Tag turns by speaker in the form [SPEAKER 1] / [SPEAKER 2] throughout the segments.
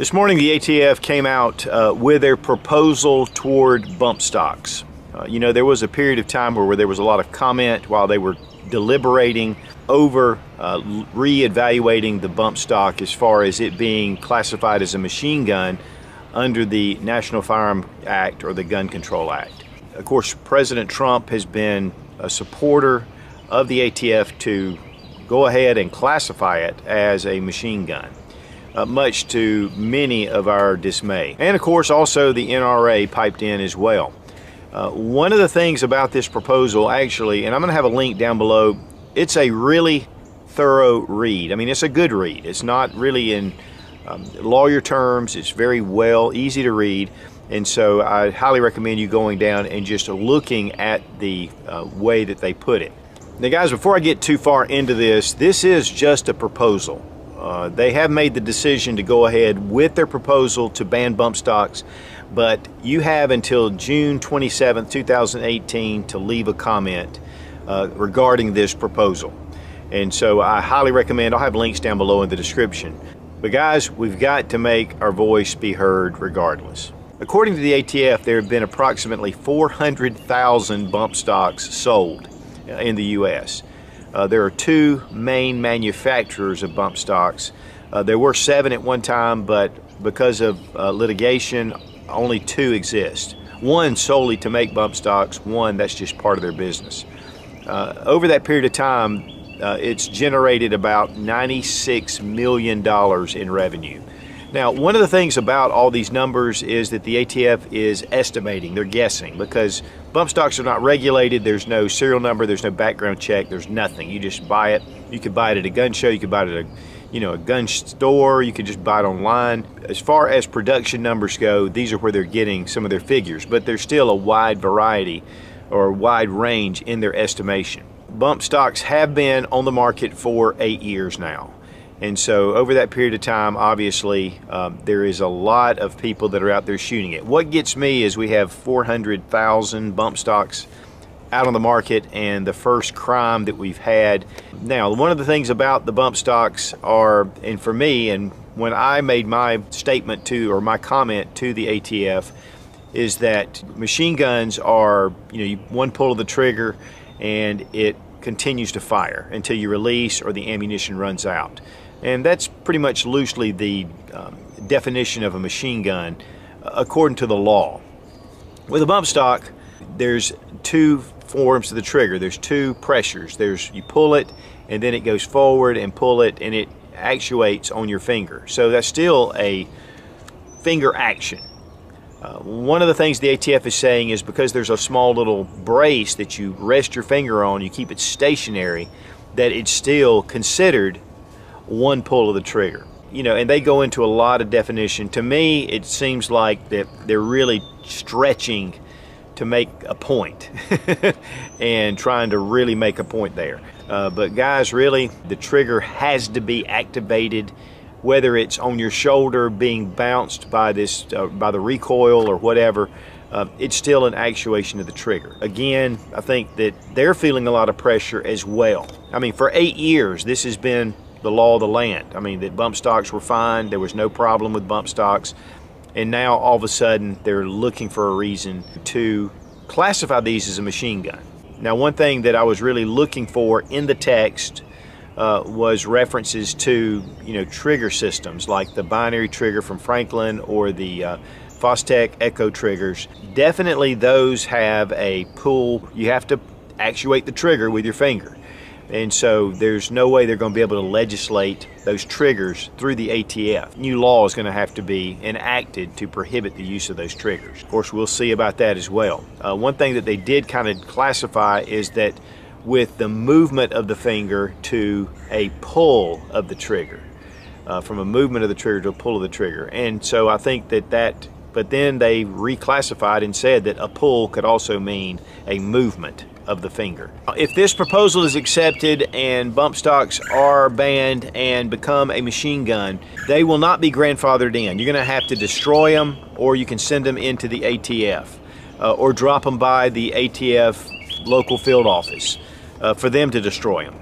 [SPEAKER 1] This morning the ATF came out with their proposal toward bump stocks. There was a period of time where there was a lot of comment while they were deliberating over re-evaluating the bump stock as far as it being classified as a machine gun under the National Firearm Act or the Gun Control Act. Of course, President Trump has been a supporter of the ATF to go ahead and classify it as a machine gun, much to many of our dismay. And of course also the NRA piped in as well. One of the things about this proposal actually, and I'm going to have a link down below, it's a really thorough read. I mean, it's a good read. It's not really in lawyer terms. It's very easy to read. And so I highly recommend you going down and just looking at the way that they put it. Now guys, before I get too far into this is just a proposal. They have made the decision to go ahead with their proposal to ban bump stocks, but you have until June 27th, 2018 to leave a comment regarding this proposal. And so I highly recommend, I'll have links down below in the description. But guys, we've got to make our voice be heard regardless. According to the ATF, there have been approximately 400,000 bump stocks sold in the U.S. There are two main manufacturers of bump stocks. There were 7 at one time, but because of litigation, only 2 exist. One solely to make bump stocks, one that's just part of their business. Over that period of time, it's generated about $96 million in revenue. Now, one of the things about all these numbers is that the ATF is estimating, they're guessing, because bump stocks are not regulated. There's no serial number, there's no background check, there's nothing. You just buy it. You could buy it at a gun show, you could buy it at a gun store, you could just buy it online. As far as production numbers go, these are where they're getting some of their figures, but there's still a wide variety or wide range in their estimation. Bump stocks have been on the market for 8 years now. And so over that period of time, obviously, there is a lot of people that are out there shooting it. What gets me is we have 400,000 bump stocks out on the market, and the first crime that we've had. Now, one of the things about the bump stocks are, and for me, and when I made my statement to, or my comment to the ATF, is that machine guns are, one pull of the trigger and it continues to fire until you release or the ammunition runs out. And that's pretty much loosely the definition of a machine gun according to the law. With a bump stock, there's 2 forms to the trigger. There's 2 pressures. You pull it and then it goes forward, and pull it and it actuates on your finger. So that's still a finger action. One of the things the ATF is saying is because there's a small little brace that you rest your finger on, you keep it stationary, that it's still considered one pull of the trigger. And they go into a lot of definition. To me, it seems like that they're really stretching to make a point and trying to really make a point there. But guys, really, the trigger has to be activated, whether it's on your shoulder being bounced by this by the recoil or whatever. It's still an actuation of the trigger. Again, I think that they're feeling a lot of pressure as well. I mean, for 8 years, this has been the law of the land. I mean, that bump stocks were fine. There was no problem with bump stocks. And now all of a sudden they're looking for a reason to classify these as a machine gun. Now, one thing that I was really looking for in the text was references to, trigger systems like the binary trigger from Franklin or the Fostech Echo triggers. Definitely those have a pull. You have to actuate the trigger with your finger. And so there's no way they're going to be able to legislate those triggers through the ATF. New law is going to have to be enacted to prohibit the use of those triggers. Of course, we'll see about that as well. One thing that they did kind of classify is that with the movement of the finger to a pull of the trigger, from a movement of the trigger to a pull of the trigger. And so I think but then they reclassified and said that a pull could also mean a movement of the finger. If this proposal is accepted and bump stocks are banned and become a machine gun, they will not be grandfathered in. You're going to have to destroy them, or you can send them into the ATF, or drop them by the ATF local field office for them to destroy them.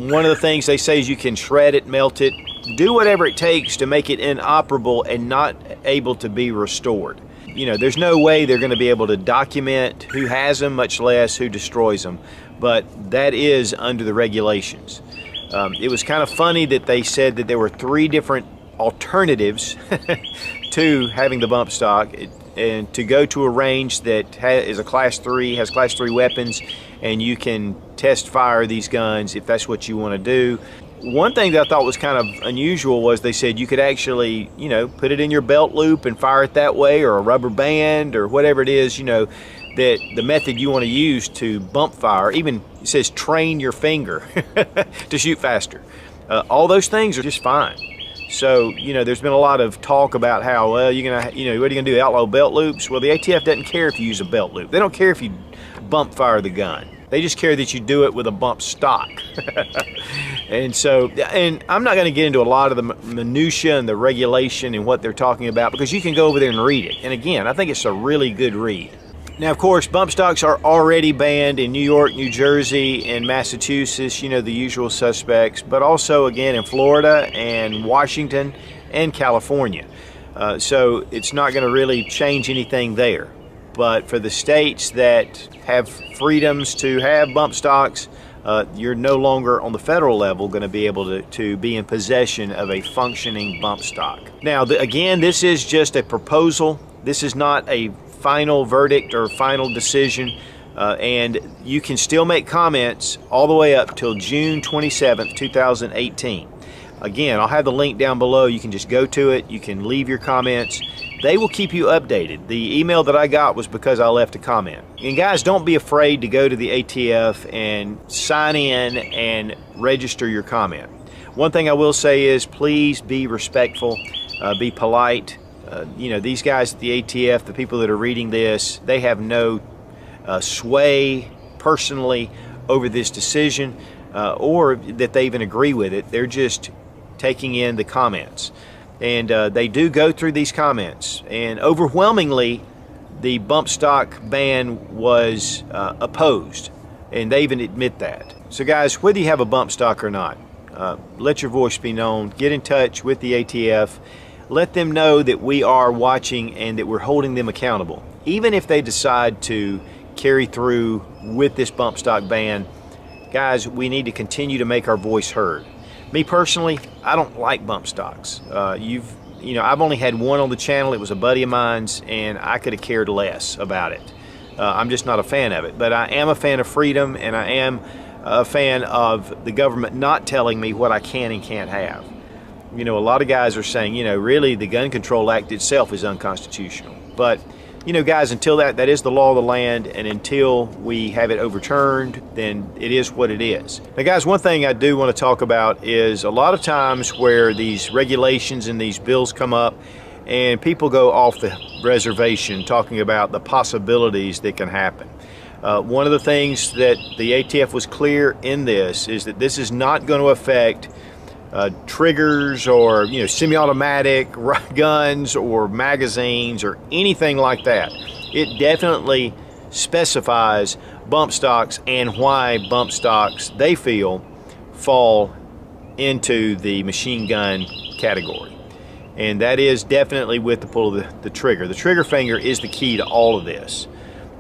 [SPEAKER 1] One of the things they say is you can shred it, melt it, do whatever it takes to make it inoperable and not able to be restored. You know, there's no way they're going to be able to document who has them, much less who destroys them, but that is under the regulations. It was kind of funny that they said that there were 3 different alternatives to having the bump stock, and to go to a range that is a class 3, has class 3 weapons, and you can test fire these guns if that's what you want to do. One thing that I thought was kind of unusual was they said you could actually, you know, put it in your belt loop and fire it that way, or a rubber band, or whatever it is, you know, that the method you want to use to bump fire. Even it says train your finger to shoot faster. All those things are just fine. So, you know, there's been a lot of talk about how, well, you're gonna, you know, what are you gonna do, outlaw belt loops? Well, the ATF doesn't care if you use a belt loop. They don't care if you bump fire the gun. They just care that you do it with a bump stock. And so, and I'm not going to get into a lot of the minutia and the regulation and what they're talking about, because you can go over there and read it. And again, I think it's a really good read. Now, of course, bump stocks are already banned in New York, New Jersey, and Massachusetts, you know, the usual suspects, but also, again, in Florida and Washington and California. So it's not going to really change anything there. But for the states that have freedoms to have bump stocks, you're no longer on the federal level going to be able to be in possession of a functioning bump stock. Now, again, this is just a proposal. This is not a final verdict or final decision, and you can still make comments all the way up till June 27th, 2018. Again, I'll have the link down below. You can just go to it. You can leave your comments. They will keep you updated. The email that I got was because I left a comment. And guys, don't be afraid to go to the ATF and sign in and register your comment. One thing I will say is please be respectful, be polite. You know, these guys at the ATF, the people that are reading this, they have no sway personally over this decision, or that they even agree with it. They're just taking in the comments. And they do go through these comments, and overwhelmingly the bump stock ban was opposed, and they even admit that. So guys, whether you have a bump stock or not, let your voice be known. Get in touch with the ATF. Let them know that we are watching and that we're holding them accountable. Even if they decide to carry through with this bump stock ban, guys, we need to continue to make our voice heard. Me personally, I don't like bump stocks. You know, I've only had one on the channel. It was a buddy of mine's, and I could have cared less about it. I'm just not a fan of it. But I am a fan of freedom, and I am a fan of the government not telling me what I can and can't have. You know, a lot of guys are saying, you know, really the Gun Control Act itself is unconstitutional. But, you know, guys, until that is the law of the land, and until we have it overturned, then it is what it is. Now, guys, one thing I do want to talk about is a lot of times where these regulations and these bills come up and people go off the reservation talking about the possibilities that can happen. One of the things that the ATF was clear in this is that this is not going to affect triggers or, you know, semi-automatic guns or magazines or anything like that. It definitely specifies bump stocks and why bump stocks, they feel, fall into the machine gun category. And that is definitely with the pull of the trigger. The trigger finger is the key to all of this.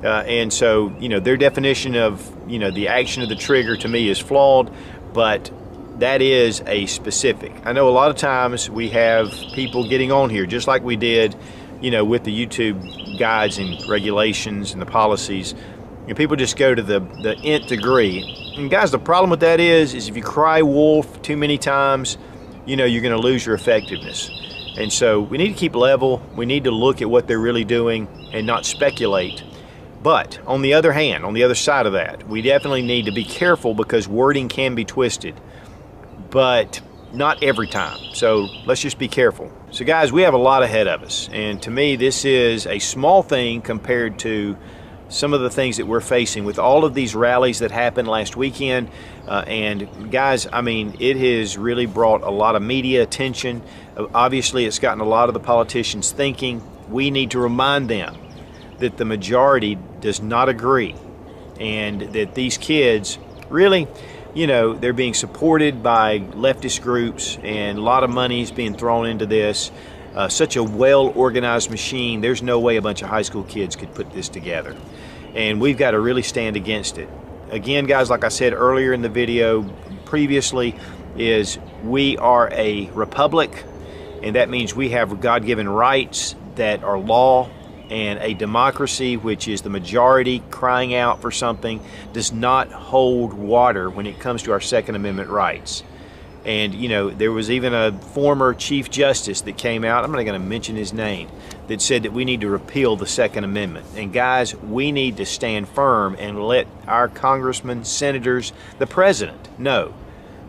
[SPEAKER 1] And so, you know, their definition of, you know, the action of the trigger to me is flawed, but that is a specific. I know a lot of times we have people getting on here, just like we did, you know, with the YouTube guides and regulations and the policies, and people just go to the nth degree. And guys, the problem with that is if you cry wolf too many times, you know, you're going to lose your effectiveness. And so we need to keep level. We need to look at what they're really doing and not speculate. But on the other hand, on the other side of that, we definitely need to be careful because wording can be twisted, but not every time. So let's just be careful. So guys, we have a lot ahead of us, and to me this is a small thing compared to some of the things that we're facing with all of these rallies that happened last weekend. And guys, I mean, it has really brought a lot of media attention. Obviously it's gotten a lot of the politicians thinking. We need to remind them that the majority does not agree, and that these kids really, you know, they're being supported by leftist groups, and a lot of money is being thrown into this. Such a well-organized machine, there's no way a bunch of high school kids could put this together. And we've got to really stand against it. Again, guys, like I said earlier in the video previously, is we are a republic, and that means we have God-given rights that are law, and a democracy, which is the majority crying out for something, does not hold water when it comes to our Second Amendment rights. And you know, there was even a former Chief Justice that came out, I'm not going to mention his name, that said that we need to repeal the Second Amendment. And guys, we need to stand firm and let our congressmen, senators, the president know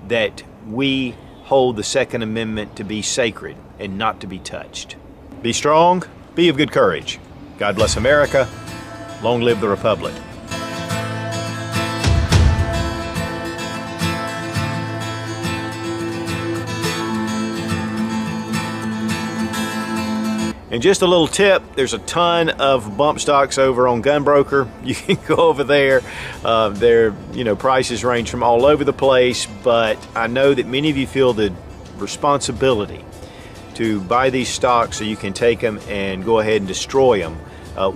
[SPEAKER 1] that we hold the Second Amendment to be sacred and not to be touched. Be strong, be of good courage. God bless America. Long live the Republic. And just a little tip, there's a ton of bump stocks over on Gunbroker. You can go over there. Their prices range from all over the place, but I know that many of you feel the responsibility to buy these stocks so you can take them and go ahead and destroy them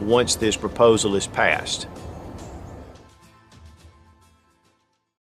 [SPEAKER 1] once this proposal is passed.